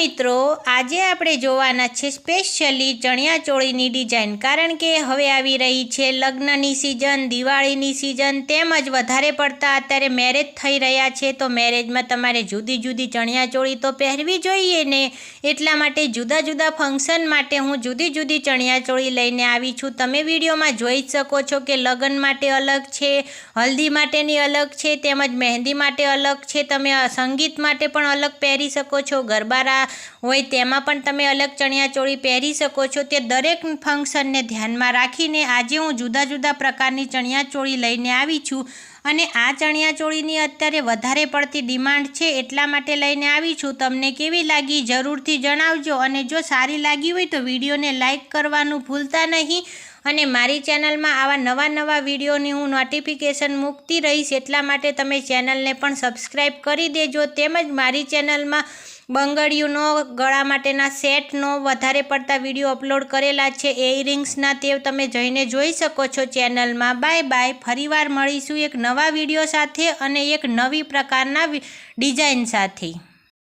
મિત્રો આજે આપણે જોવાના છે સ્પેશિયલી ચણિયાચોળીની ડિઝાઇન, કારણ કે હવે આવી રહી છે લગ્નની સિઝન, દિવાળીની સિઝન, તેમજ વધારે પડતા અત્યારે મેરેજ થઈ રહ્યા છે તો મેરેજમાં તમારે જુદી જુદી ચણિયાચોળી તો પહેરવી જોઈએ ને, એટલા માટે જુદા જુદા ફંક્શન માટે હું જુદી જુદી ચણિયાચોળી લઈને આવી છું। તમે વિડીયોમાં જોઈ શકો છો કે લગ્ન માટે અલગ છે, હલ્દી માટેની અલગ છે, તેમજ મહેંદી માટે અલગ છે, તમે સંગીત માટે પણ અલગ પહેરી શકો છો, ગરબા હોય તેમાં પણ તમે અલગ ચણિયાચોળી પહેરી શકો છો। તે દરેક ફંક્શનને ધ્યાનમાં રાખીને આજે હું જુદા જુદા પ્રકારની ચણિયાચોળી લઈને આવી છું અને આ ચણિયાચોળીની અત્યારે વધારે પડતી ડિમાન્ડ છે એટલા માટે લઈને આવી છું। તમને કેવી લાગી જરૂરથી જણાવજો અને જો સારી લાગી હોય તો વિડીયોને લાઈક કરવાનું ભૂલતા નહીં અને મારી ચેનલમાં આવા નવા વિડીયોની હું નોટિફિકેશન મૂકતી રહીશ, એટલા માટે તમે ચેનલને પણ સબસ્ક્રાઈબ કરી દેજો। તેમજ મારી ચેનલમાં બંગડીઓનો, ગળા માટેના સેટનો વધારે પડતા વિડીયો અપલોડ કરેલા છે, ઇયરિંગ્સના, તે તમે જઈને જોઈ શકો છો ચેનલમાં। બાય બાય, ફરીવાર મળીશું એક નવા વિડીયો સાથે અને એક નવી પ્રકારના ડિઝાઇન સાથે।